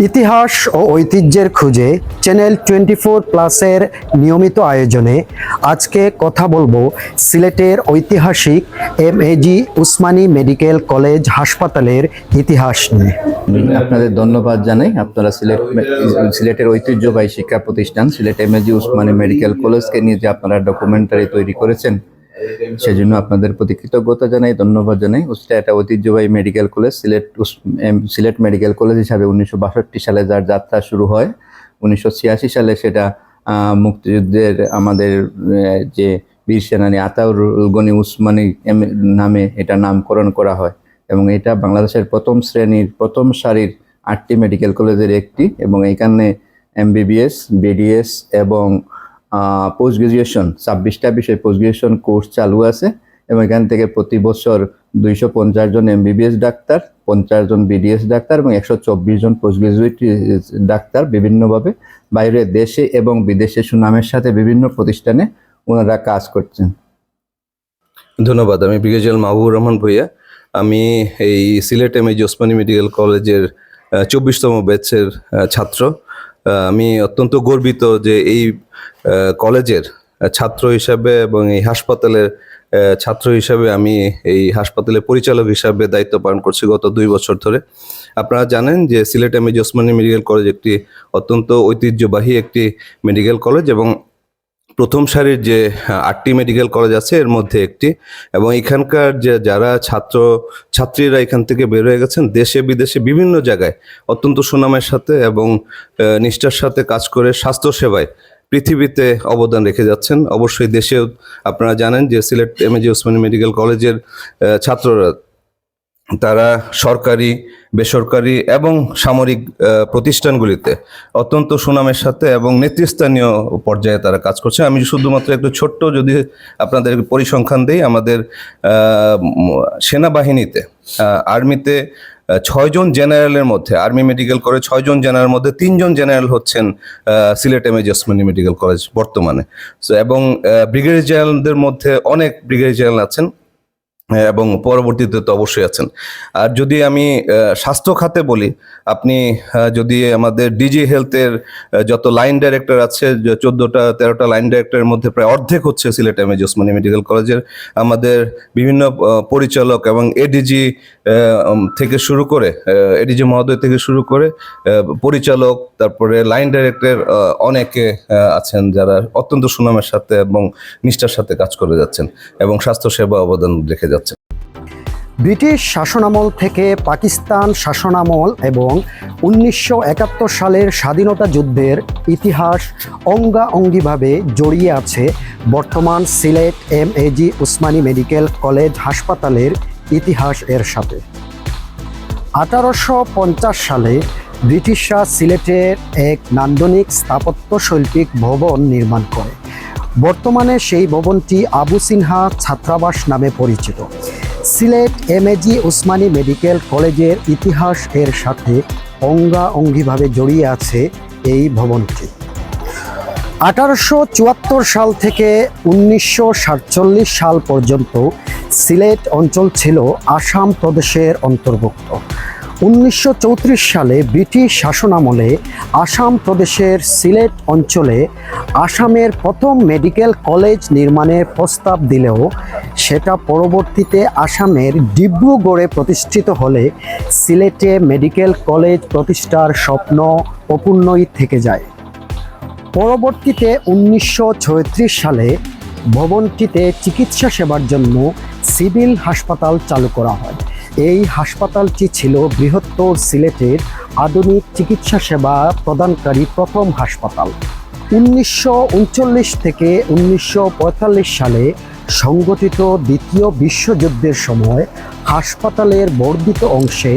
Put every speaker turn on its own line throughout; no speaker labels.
ইতিহাস ও ঐতিহ্যের খুঁজে চ্যানেল 24+এর নিয়মিত আয়োজনে আজকে কথা বলবো সিলেটের ঐতিহাসিক এমএজি উসমানী মেডিকেল কলেজ হাসপাতালের ইতিহাস নিয়ে।
আপনাদের ধন্যবাদ জানাই। আপনারা সিলেটের ঐতিহ্যবাহী শিক্ষা প্রতিষ্ঠান সিলেট এমএজি উসমানী মেডিকেল কলেজকে নিয়ে যে আপনারা ডকুমেন্টারি তৈরি করেছেন, সেজন্য আপনাদের প্রতি কৃতজ্ঞতা জানাই, ধন্যবাদ জানাই। এটা ঐতিহ্যবাহী medical college, Sylhet medical college হিসাবে 1962 সালে যার যাত্রা শুরু হয়, 1986 সালে সেটা মুক্তিযুদ্ধের আমাদের যে বীর সেনানী আতাউর গনি উসমানী নামে এটা নামকরণ করা হয় এবং এটা বাংলাদেশের প্রথম শ্রেণীর প্রথম সারির 8টি মেডিকেল কলেজের একটি এবং এখানে এমবিবিএস, বিডিএস এবং পোস্ট গ্রাজুয়েশন 26টা বিষয় পোস্ট গ্রাজুয়েশন কোর্স চালু আছে এবং এখান থেকে প্রতি বছর 250 জন এমবিবিএস ডাক্তার, 50 জন বিডিএস ডাক্তার এবং 124 জন পোস্ট গ্রাজুয়েট ডাক্তার বিভিন্নভাবে বাইরে দেশে এবং বিদেশে সুনামের সাথে বিভিন্ন প্রতিষ্ঠানে ওনারা কাজ করছেন।
ধন্যবাদ। আমি ব্রিগেডিয়ার মাহবুবুর রহমান ভূঁইয়া। আমি এই সিলেট এমএজি ওসমানী মেডিকেল কলেজের 24তম ব্যাচের ছাত্র। আমি অত্যন্ত গর্বিত যে এই কলেজের ছাত্র হিসাবে এবং এই হাসপাতালের ছাত্র হিসাবে আমি এই হাসপাতালের পরিচালক হিসাবে দায়িত্ব পালন করছি গত 2 বছর ধরে। আপনারা জানেন যে Sylhet MAG Osmani medical college একটি অত্যন্ত ঐতিহ্যবাহী একটি মেডিকেল কলেজ এবং প্রথম সারির যে 8টি মেডিকেল কলেজ আছে এর মধ্যে একটি, এবং এখানকার যে যারা ছাত্রীরা এখান থেকে বের হয়ে গেছেন দেশে বিদেশে বিভিন্ন জায়গায় অত্যন্ত সুনামের সাথে এবং নিষ্ঠার সাথে কাজ করে স্বাস্থ্যসেবায় পৃথিবীতে অবদান রেখে যাচ্ছেন। অবশ্যই দেশেও আপনারা জানেন যে সিলেট এমএজি ওসমানী মেডিকেল কলেজের ছাত্ররা তারা সরকারি, বেসরকারি এবং সামরিক প্রতিষ্ঠানগুলিতে অত্যন্ত সুনামের সাথে এবং নেতৃস্থানীয় পর্যায়ে তারা কাজ করছে। আমি শুধুমাত্র একটু ছোট্ট যদি আপনাদের পরিসংখ্যান দিই, আমাদের সেনাবাহিনীতে আর্মিতে 6 জন জেনারেলের মধ্যে, আর্মি মেডিকেল কলেজ 6 জন জেনারেলের মধ্যে 3 জন জেনারেল হচ্ছেন Sylhet MAG Osmani medical college বর্তমানে। এবং ব্রিগেডিয়ার জেনারেলদের মধ্যে অনেক ব্রিগেডিয়ার জেনারেল আছেন এবং পরবর্তীতে তো অবশ্যই আছেন। আর যদি আমি স্বাস্থ্য খাতে বলি, আপনি যদি আমাদের ডিজি হেলথের যত লাইন ডাইরেক্টর আছে, 14টা-13টা লাইন ডাইরেক্টরের মধ্যে প্রায় অর্ধেক হচ্ছে সিলেট এমএজি ওসমানী মেডিকেল কলেজের। আমাদের বিভিন্ন পরিচালক এবং এডিজি থেকে শুরু করে, এডিজি মহোদয় থেকে শুরু করে পরিচালক, তারপরে লাইন ডাইরেক্টর অনেকে আছেন যারা অত্যন্ত সুনামের সাথে এবং নিষ্ঠার সাথে কাজ করে যাচ্ছেন এবং স্বাস্থ্যসেবা অবদান রেখে যাচ্ছেন।
ব্রিটিশ শাসনামল থেকে পাকিস্তান শাসনামল এবং 1971 সালের স্বাধীনতা যুদ্ধের ইতিহাস অঙ্গাঅঙ্গিভাবে জড়িয়ে আছে বর্তমান Sylhet MAG Usmani medical college হাসপাতালের ইতিহাস এর সাথে। 1850 সালে ব্রিটিশরা সিলেটের এক নান্দনিক স্থাপত্যশৈল্পিক ভবন নির্মাণ করে। বর্তমানে সেই ভবনটি আবু সিনহা ছাত্রাবাস নামে পরিচিত। সিলেট এমএজি উসমানী মেডিকেল কলেজের ইতিহাস এর সাথে অঙ্গাঅঙ্গিভাবে জড়িয়ে আছে এই ভবনটি। 1874 সাল থেকে 1947 সাল পর্যন্ত সিলেট অঞ্চল ছিল আসাম প্রদেশের অন্তর্ভুক্ত। 1934 সালে ব্রিটিশ শাসনামলে আসাম প্রদেশের সিলেট অঞ্চলে আসামের প্রথম মেডিকেল কলেজ নির্মাণের প্রস্তাব দিলেও সেটা পরবর্তীতে আসামের ডিব্রুগড়ে প্রতিষ্ঠিত হলে সিলেটে মেডিকেল কলেজ প্রতিষ্ঠার স্বপ্ন অপূর্ণই থেকে যায়। পরবর্তীতে 1936 সালে ভবনটিতে চিকিৎসা সেবার জন্য সিভিল হাসপাতাল চালু করা হয়। এই হাসপাতালটি ছিল বৃহত্তর সিলেটের আধুনিক চিকিৎসা সেবা প্রদানকারী প্রথম হাসপাতাল। 1939 থেকে 1945 সালে সংগঠিত দ্বিতীয় বিশ্বযুদ্ধের সময় হাসপাতালের বর্ধিত অংশে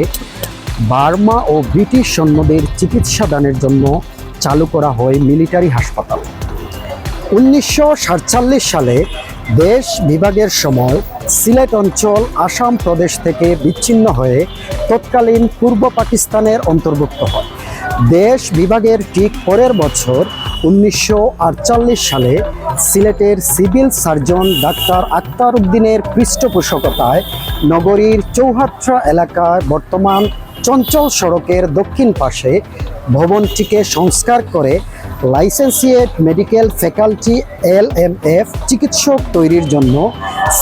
বার্মা ও ব্রিটিশ সৈন্যদের চিকিৎসাদানের জন্য চালু করা হয় মিলিটারি হাসপাতাল। 1947 সালে দেশ বিভাগের সময় সিলেট অঞ্চল আসাম প্রদেশ থেকে বিচ্ছিন্ন হয়ে তৎকালীন পূর্ব পাকিস্তানের অন্তর্ভুক্ত হয়। দেশ বিভাগের ঠিক পরের বছর 1948 সালে সিলেটের সিভিল সার্জন ডাক্তার আক্তার উদ্দিনের পৃষ্ঠপোষকতায় নগরীর চৌহাট্রা এলাকায় বর্তমান চঞ্চল সড়কের দক্ষিণ পাশে ভবনটিকে সংস্কার করে লাইসেন্সিয়েট মেডিকেল ফ্যাকাল্টি LMF চিকিৎসক তৈরির জন্য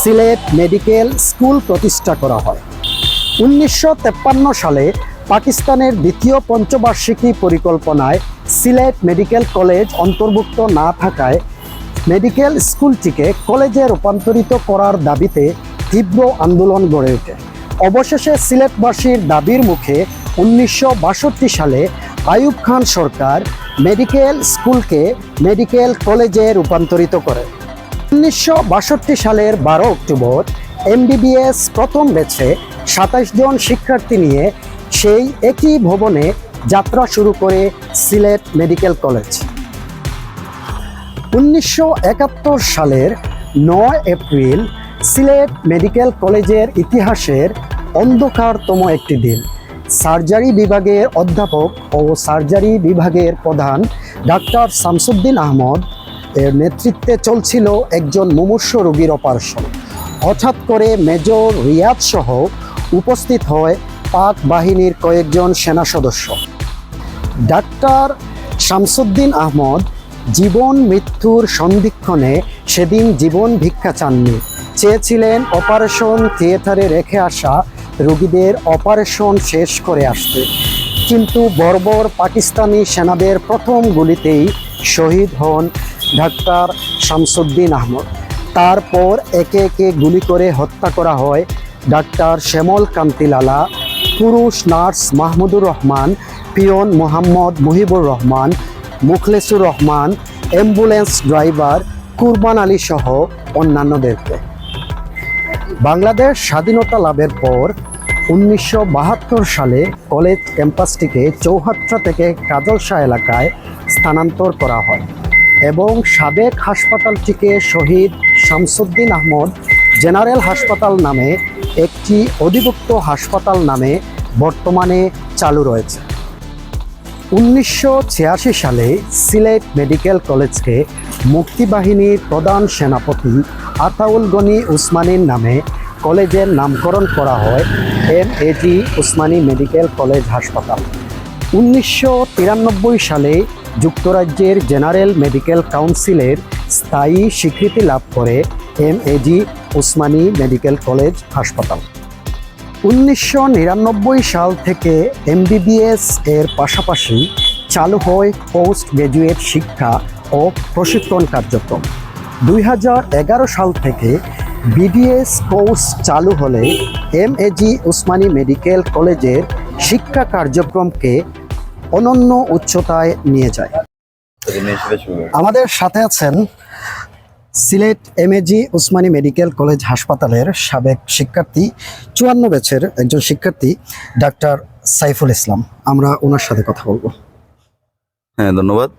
সিলেট মেডিকেল স্কুল প্রতিষ্ঠা করা হয়। 1953 সালে পাকিস্তানের দ্বিতীয় পঞ্চবার্ষিকী পরিকল্পনায় সিলেট মেডিকেল কলেজ অন্তর্ভুক্ত না থাকায় মেডিকেল স্কুলটিকে কলেজে রূপান্তরিত করার দাবিতে তীব্র আন্দোলন গড়ে ওঠে। অবশেষে সিলেটবাসীর দাবির মুখে 1962 সালে আইয়ুব খান সরকার মেডিকেল স্কুলকে মেডিকেল কলেজে রূপান্তরিত করে। 1962 সালের 12 অক্টোবর MBBS প্রথম ব্যাচে 27 জন শিক্ষার্থী নিয়ে সেই একই ভবনে যাত্রা শুরু করে সিলেট মেডিকেল কলেজ। 1971 সালের 9 এপ্রিল সিলেট মেডিকেল কলেজের ইতিহাসের অন্ধকারতম একটি দিন। সার্জারি বিভাগের অধ্যাপক ও সার্জারি বিভাগের প্রধান ডাক্তার শামসুদ্দিন আহমদ এর নেতৃত্বে চলছিল একজন মুমূর্ষ রোগীর অপারেশন। হঠাৎ করে মেজর রিয়াদ সহ উপস্থিত হয় পাক বাহিনীর কয়েকজন সেনা সদস্য। ডাক্তার শামসুদ্দিন আহমদ জীবন মৃত্যুর সন্ধিক্ষণে সেদিন জীবন ভিক্ষা চাননি, চেয়েছিলেন অপারেশন থিয়েটারে রেখে আসা রোগীদের অপারেশন শেষ করে আসতে। কিন্তু বর্বর পাকিস্তানি সেনাদের প্রথম গুলিতেই শহীদ হন ডাক্তার শামসুদ্দিন আহমদ। তারপর একে একে গুলি করে হত্যা করা হয় ডাক্তার শ্যামল কান্তি লালা, পুরুষ nurse Mahmudur Rahman, peon Mohammad Muhibur Rahman, Mukhlesur Rahman, ambulance driver Kurban Ali সহ অন্যান্যদেরকে। বাংলাদেশ স্বাধীনতা লাভের পর 1972 সালে কলেজ ক্যাম্পাসটিকে চৌহাট্রা থেকে কাজলশাহ এলাকায় স্থানান্তর করা হয় এবং সাবেক হাসপাতালটিকে শহীদ শামসুদ্দিন আহমদ জেনারেল হাসপাতাল নামে একটি অধিভুক্ত হাসপাতাল নামে বর্তমানে চালু রয়েছে। 1986 সালে সিলেট মেডিকেল কলেজকে মুক্তিবাহিনীর প্রধান সেনাপতি আতাউল গনি উসমানীর নামে কলেজের নামকরণ করা হয় MAG উসমানী মেডিকেল কলেজ হাসপাতাল। 1993 সালে যুক্তরাজ্যের জেনারেল মেডিকেল কাউন্সিলের স্থায়ী স্বীকৃতি লাভ করে MAG উসমানী মেডিকেল কলেজ হাসপাতাল। 1999 সাল থেকে MBBS এর পাশাপাশি চালু হয় পোস্ট গ্র্যাজুয়েট শিক্ষা ও প্রশিক্ষণ কার্যক্রম। 2011 সাল থেকে BDS কোর্স চালু হলে MAG উসমানী মেডিকেল কলেজের শিক্ষা কার্যক্রমকে অনন্য উচ্চতায় নিয়ে যায়। আমাদের সাথে আছেন Sylhet MAG Usmani medical college হাসপাতালের সাবেক শিক্ষার্থী, 54 ব্যাচের একজন শিক্ষার্থী ডাক্তার সাইফুল ইসলাম। আমরা ওনার সাথে কথা বলবো।
হ্যাঁ, ধন্যবাদ।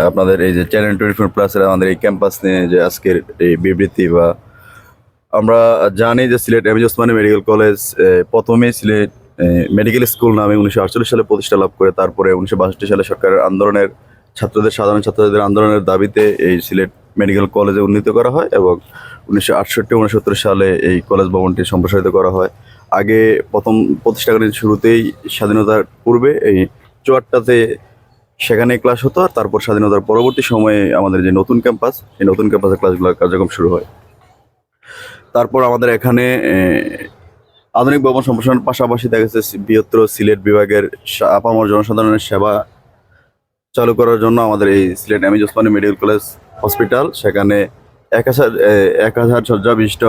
আপনাদের এই যে চ্যানেল 24+-এর আমাদের এই ক্যাম্পাস নিয়ে যে আজকের এই বিবৃতি, বা আমরা জানি যে Sylhet MAG Usmani medical college প্রথমে সিলেট মেডিকেল স্কুল নামে 1948 সালে প্রতিষ্ঠা লাভ করে। তারপরে 1962 সালে সরকারের আন্দোলনের সাধারণ ছাত্রদের আন্দোলনের দাবিতে এই সিলেট মেডিকেল কলেজে উন্নীত করা হয় এবং 1968-69 সালে এই কলেজ ভবনটি সম্প্রসারিত করা হয়। আগে প্রথম প্রতিষ্ঠাকালীন শুরুতেই স্বাধীনতার পূর্বে এই চুয়াট্টাতে সেখানে ক্লাস হতো, আর তারপর স্বাধীনতার পরবর্তী সময়ে আমাদের যে নতুন ক্যাম্পাস, এই নতুন ক্যাম্পাসে ক্লাসগুলোর কার্যক্রম শুরু হয়। তারপর আমাদের এখানে আধুনিক ভবন সম্প্রসারণের পাশাপাশি দেখা যাচ্ছে বৃহত্তর সিলেট বিভাগের আপামর জনসাধারণের সেবা চালু করার জন্য আমাদের এই Sylhet MAG Usmani medical college hospital, সেখানে 1000 শয্যা বিশিষ্ট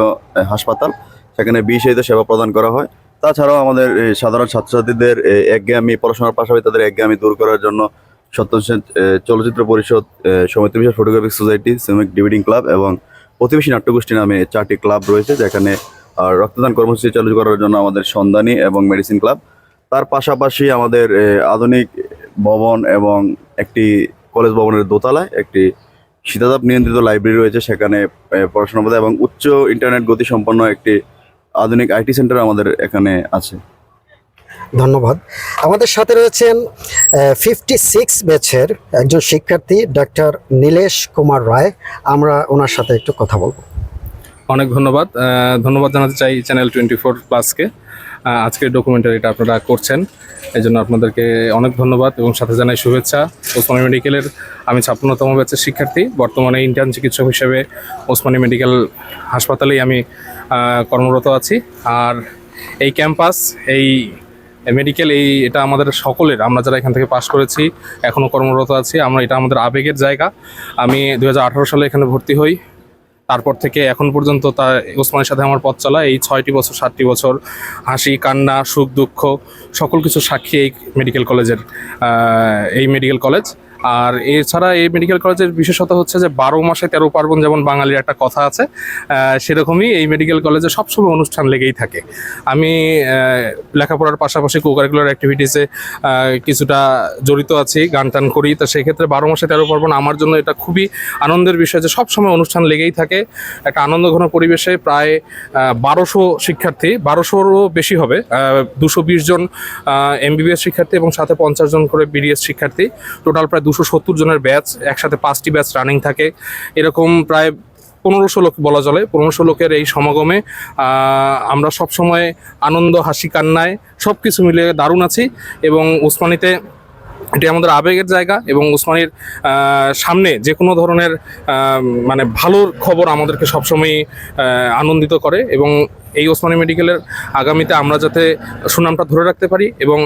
হাসপাতাল, সেখানে বিশেষায়িত সেবা প্রদান করা হয়। তাছাড়াও আমাদের সাধারণ ছাত্রছাত্রীদের একঘেয়েমি পড়াশোনার পাশাপাশি তাদের একঘেয়েমি দূর করার জন্য সত্যেন সেন চলচ্চিত্র পরিষদ, সমিতি বিশেষ ফটোগ্রাফিক সোসাইটি, শ্রমিক ডিবেটিং ক্লাব এবং প্রতিবেশী নাট্যগোষ্ঠী নামে 4টি ক্লাব রয়েছে, যেখানে রক্তদান কর্মসূচি চালু করার জন্য আমাদের সন্ধানী এবং মেডিসিন ক্লাব। তার পাশাপাশি আমাদের আধুনিক ভবন এবং একটি কলেজ ভবনের দোতলায় একটি শীতাতাপ নিয়ন্ত্রিত লাইব্রেরি রয়েছে, সেখানে পড়াশোনা বোধ এবং উচ্চ ইন্টারনেট গতি সম্পন্ন একটি আধুনিক IT সেন্টার আমাদের এখানে আছে।
ধন্যবাদ। আমাদের সাথে রয়েছেন 56 ব্যাচের একজন শিক্ষার্থী ডাক্তার নীলেশ কুমার রায়। আমরা ওনার সাথে একটু কথা বলবো।
অনেক ধন্যবাদ। ধন্যবাদ জানাতে চাই চ্যানেল 24+কে। আজকের ডকুমেন্টারিটা আপনারা করছেন, এই জন্য আপনাদেরকে অনেক ধন্যবাদ এবং সাথে জানাই শুভেচ্ছা। ওসমানী মেডিকেলের আমি 56তম ব্যাচের শিক্ষার্থী, বর্তমানে ইন্টার্ন চিকিৎসক হিসেবে ওসমানী মেডিকেল হাসপাতালেই আমি কর্মরত আছি। আর এই ক্যাম্পাস, এই মেডিকেল, এটা আমাদের সকলের, আমরা যারা এখান থেকে পাশ করেছি এখনও কর্মরত আছি, এটা আমাদের আবেগের জায়গা। আমি 2018 সালে এখানে ভর্তি হই, তারপর থেকে এখন পর্যন্ত ওসমানের সাথে আমার পথ চলা এই 6টি বছর 7টি বছর, হাসি কান্না সুখ দুঃখ সকল কিছু সাক্ষী এই মেডিকেল কলেজের, এই মেডিকেল কলেজ। আর এছাড়া এই মেডিকেল কলেজের বিশেষত হচ্ছে যে 12 মাসে 13 পার্বণ, যেমন বাঙালির একটা কথা আছে, সেরকমই এই মেডিকেল কলেজে সবসময় অনুষ্ঠান লেগেই থাকে। আমি লেখাপড়ার পাশাপাশি কোকারিকুলার অ্যাক্টিভিটিসে কিছুটা জড়িত আছি, গান টান করি। তো সেই ক্ষেত্রে 12 মাসে 13 পার্বণ আমার জন্য এটা খুবই আনন্দের বিষয় যে সবসময় অনুষ্ঠান লেগেই থাকে। একটা আনন্দঘন পরিবেশে প্রায় 1200 শিক্ষার্থী, 1200-রও বেশি হবে, 220 জন MBBS শিক্ষার্থী এবং সাথে 50 জন করে BDS শিক্ষার্থী, টোটাল প্রায় 270 জনের ব্যাচ, একসাথে 5টি ব্যাচ রানিং থাকে। এরকম প্রায় 1500 লোক বলা চলে। 1500 লোকের এই সমাগমে আমরা সবসময় আনন্দ হাসি কান্নায় সব কিছু মিলে দারুণ আছি। এবং ওসমানীতে এটি আমাদের আবেগের জায়গা এবং ওসমানীর সামনে যে কোনো ধরনের মানে ভালোর খবর আমাদেরকে সবসময় আনন্দিত করে। এবং এই ওসমানী মেডিকেলের আগামীতে আমরা যাতে সুনামটা ধরে রাখতে পারি এবং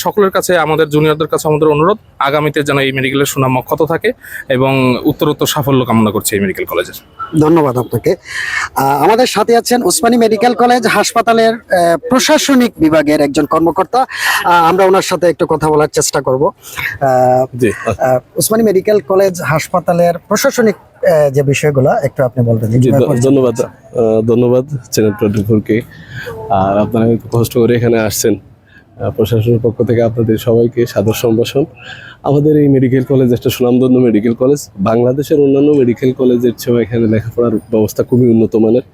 সকলের কাছে, আমাদের জুনিয়রদের কাছে আমাদের অনুরোধ, আগামীতে যেন এই মেডিকেলের সুনাম অক্ষত থাকে এবং উত্তরোত্তর সাফল্য কামনা করছি এই মেডিকেল কলেজের।
ধন্যবাদ আপনাকে। আমাদের সাথে আছেন ওসমানী মেডিকেল কলেজ হাসপাতালের প্রশাসনিক বিভাগের একজন কর্মকর্তা। আমরা ওনার সাথে একটু কথা বলার চেষ্টা করব। ওসমানী মেডিকেল কলেজ হাসপাতালের প্রশাসনিক যে বিষয়গুলো একটু আপনি বলবেন।
ধন্যবাদ চ্যানেল 24কে। আর আপনারা কষ্ট করে এখানে আসছেন, প্রশাসনের পক্ষ থেকে আপনাদের সবাইকে সাদর সম্ভাষণ। আমাদের এই মেডিকেল কলেজ একটা সুনামধন্য মেডিকেল কলেজ, বাংলাদেশের অন্যান্য মেডিকেল কলেজের চেয়েও এখানে লেখাপড়ার ব্যবস্থা খুবই উন্নত মানের।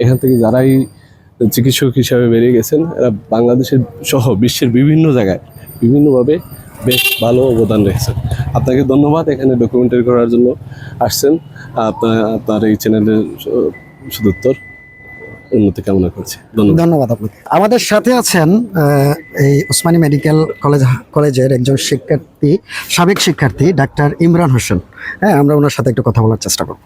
এখান থেকে যারাই চিকিৎসক হিসাবে বেরিয়ে গেছেন, এরা বাংলাদেশের সহ বিশ্বের বিভিন্ন জায়গায় বিভিন্নভাবে বেশ ভালো অবদান রেখেছেন। আপনাকে ধন্যবাদ এখানে ডকুমেন্টারি করার জন্য আসছেন। আপনার এই চ্যানেলের সদুত্তর উন্নতি কামনা করছি।
ধন্যবাদ আপনাকে। আমাদের সাথে আছেন এই ওসমানী মেডিকেল কলেজের একজন শিক্ষার্থী, সাবেক শিক্ষার্থী ডাক্তার ইমরান হোসেন। হ্যাঁ, আমরা ওনার সাথে একটু কথা বলার চেষ্টা করব।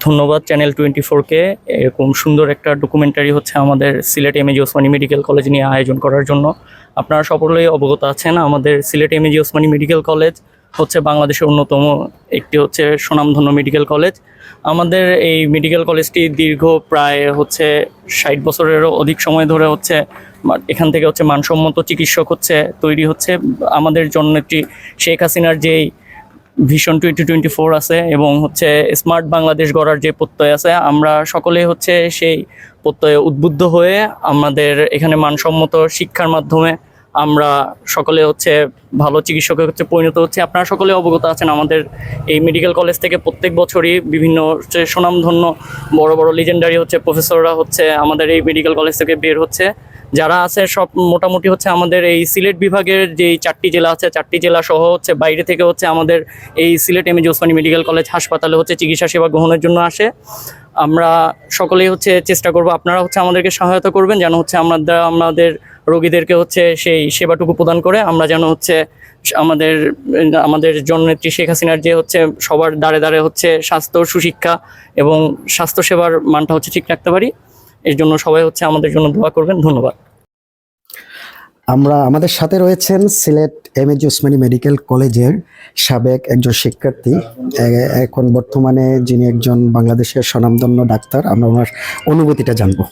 ধন্যবাদ চ্যানেল 24কে এরকম সুন্দর একটা ডকুমেন্টারি হচ্ছে আমাদের Sylhet MAG Osmani medical college নিয়ে আয়োজন করার জন্য। আপনারা সকলেই অবগত আছেন, আমাদের Sylhet MAG Osmani medical college হচ্ছে বাংলাদেশের অন্যতম একটি হচ্ছে সুনামধন্য মেডিকেল কলেজ। আমাদের এই মেডিকেল কলেজটি দীর্ঘ প্রায় হচ্ছে 60 বছরেরও অধিক সময় ধরে হচ্ছে এখান থেকে হচ্ছে মানসম্মত চিকিৎসক হচ্ছে তৈরি হচ্ছে। আমাদের জন্য একটি শেখ হাসিনার যেই ভিশন 2024 আছে এবং হচ্ছে স্মার্ট বাংলাদেশ গড়ার যে প্রত্যয় আছে, আমরা সকলেই হচ্ছে সেই প্রত্যয়ে উদ্বুদ্ধ হয়ে আমাদের এখানে মানসম্মত শিক্ষার মাধ্যমে আমরা সকলে হচ্ছে ভালো চিকিৎসকের হচ্ছে পরিণত হচ্ছে। আপনারা সকলে অবগত আছেন, আমাদের এই মেডিকেল কলেজ থেকে প্রত্যেক বছরই বিভিন্ন হচ্ছে সুনামধন্য বড় বড় লিজেন্ডারি হচ্ছে প্রফেসররা হচ্ছে আমাদের এই মেডিকেল কলেজ থেকে বের হচ্ছে। যারা আছে সব মোটামুটি হচ্ছে আমাদের এই সিলেট বিভাগের যেই 4টি জেলা আছে, 4টি জেলা সহ হচ্ছে বাইরে থেকে হচ্ছে আমাদের এই Sylhet MAG Osmani medical college হাসপাতালে হচ্ছে চিকিৎসা সেবা গ্রহণের জন্য আসে। আমরা সকলেই হচ্ছে চেষ্টা করব, আপনারা হচ্ছে আমাদেরকে সহায়তা করবেন যেন হচ্ছে আমাদের রোগীদেরকে হচ্ছে সেই সেবাটুকু প্রদান করে আমরা যেন হচ্ছে আমাদের জননেত্রী শেখ হাসিনার যে হচ্ছে সবার দ্বারে দ্বারে হচ্ছে স্বাস্থ্য সুশিক্ষা এবং স্বাস্থ্যসেবার মানটা হচ্ছে ঠিক রাখতে পারি। এর জন্য সবাই হচ্ছে আমাদের জন্য দোয়া করবেন। ধন্যবাদ।
আমাদের সাথে রয়েছেন সিলেট এমএজি ওসমানী মেডিকেল কলেজের সাবেক একজন শিক্ষার্থী, এখন বর্তমানে যিনি একজন বাংলাদেশের স্বনামধন্য ডাক্তার। আমরা ওনার অনুভূতিটা জানবো।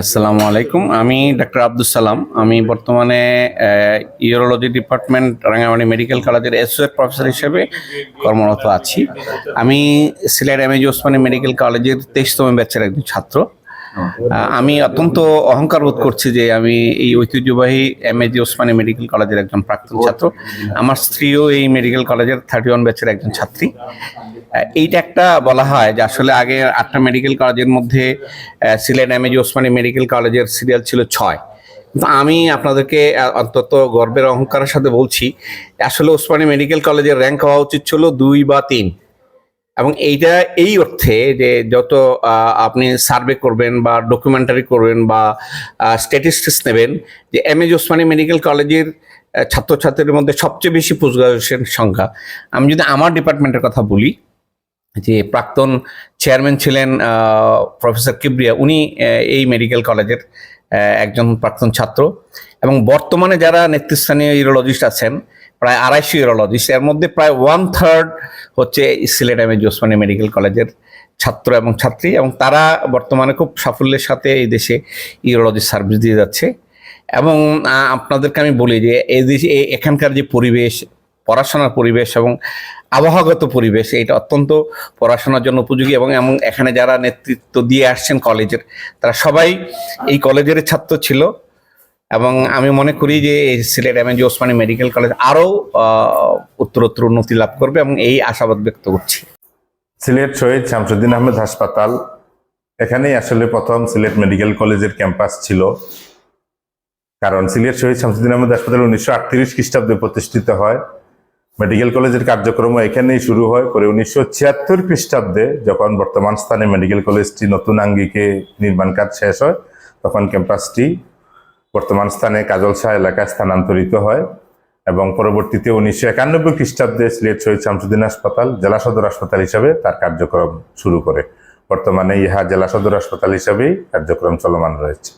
আসসালামু আলাইকুম, আমি ডাক্তার আব্দুল সালাম। আমি বর্তমানে ইউরোলজি ডিপার্টমেন্ট রাঙ্গামাটি মেডিকেল কলেজের অ্যাসোসিয়েট প্রফেসর হিসেবে কর্মরত আছি। আমি সিলেট এমএজি ওসমানী মেডিকেল কলেজের 23তম ব্যাচের একজন ছাত্র। আমি অত্যন্ত অহংকার বোধ করছি যে আমি এই ঐতিহ্যবাহী এমএজি ওসমানী মেডিকেল কলেজের একজন প্রাক্তন ছাত্র। আমার স্ত্রীও এই মেডিকেল কলেজের 31 ব্যাচের একজন ছাত্রী। এইটা একটা বলা হয় যে আসলে আগে 8টা মেডিকেল কলেজের মধ্যে সিলেট এমএজি ওসমানী মেডিকেল কলেজের সিরিয়াল ছিল 6, তো আমি আপনাদেরকে অন্তত গর্বের অহংকারের সাথে বলছি, আসলে ওসমানী মেডিকেল কলেজের র্যাঙ্ক হওয়া উচিত ছিল 2 বা 3, এবং এইটা এই অর্থে যে যত আপনি সার্ভে করবেন বা ডকুমেন্টারি করবেন বা স্ট্যাটিস্টিক্স নেবেন, যে এমএজি ওসমানী মেডিকেল কলেজের ছাত্রছাত্রীদের মধ্যে সবচেয়ে বেশি পোস্ট গ্রাজুয়েশন সংখ্যা। আমি যদি আমার ডিপার্টমেন্টের কথা বলি, যে প্রাক্তন চেয়ারম্যান ছিলেন প্রফেসর কিবরিয়া, উনি এই মেডিকেল কলেজের একজন প্রাক্তন ছাত্র, এবং বর্তমানে যারা নেতৃস্থানীয় ইউরোলজিস্ট আছেন প্রায় 250 ইউরোলজিস্ট, এর মধ্যে প্রায় 1/3 হচ্ছে সিলেট এমএজি ওসমানী মেডিকেল কলেজের ছাত্র এবং ছাত্রী, এবং তারা বর্তমানে খুব সাফল্যের সাথে এই দেশে ইউরোলজি সার্ভিস দিয়ে যাচ্ছে। এবং আপনাদেরকে আমি বলি যে এই দেশে এখানকার যে পরিবেশ, পড়াশোনার পরিবেশ এবং আবহাওয়াগত পরিবেশ, এটা অত্যন্ত পড়াশোনার জন্য উপযোগী, এবং এখানে যারা নেতৃত্ব দিয়ে আসছেন কলেজের, তারা সবাই এই কলেজের ছাত্র ছিল। এবং আমি মনে করি যে এই Sylhet MAG Osmani medical college আরও উত্তরোত্তর উন্নতি লাভ করবে, এবং এই আশাবাদ ব্যক্ত করছি।
সিলেট শহীদ শামসুদ্দিন আহমেদ হাসপাতাল, এখানেই আসলে প্রথম সিলেট মেডিকেল কলেজের ক্যাম্পাস ছিল। কারণ সিলেট শহীদ শামসুদ্দিন আহমেদ হাসপাতাল 1938 খ্রিস্টাব্দে প্রতিষ্ঠিত হয়। মেডিকেল কলেজের কার্যক্রম এখানেই শুরু হয়। পরে 1976 খ্রিস্টাব্দে যখন বর্তমান স্থানে মেডিকেল কলেজটি নতুন আঙ্গিকে নির্মাণ কাজ শেষ হয়, তখন ক্যাম্পাসটি বর্তমান স্থানে কাজলশাহ এলাকায় স্থানান্তরিত হয়, এবং পরবর্তীতে 1991 খ্রিস্টাব্দে সিলেট শহীদ শামসুদ্দিন হাসপাতাল জেলা সদর হাসপাতাল হিসাবে তার কার্যক্রম শুরু করে। বর্তমানে ইহা জেলা সদর হাসপাতাল হিসাবেই কার্যক্রম চলমান রয়েছে।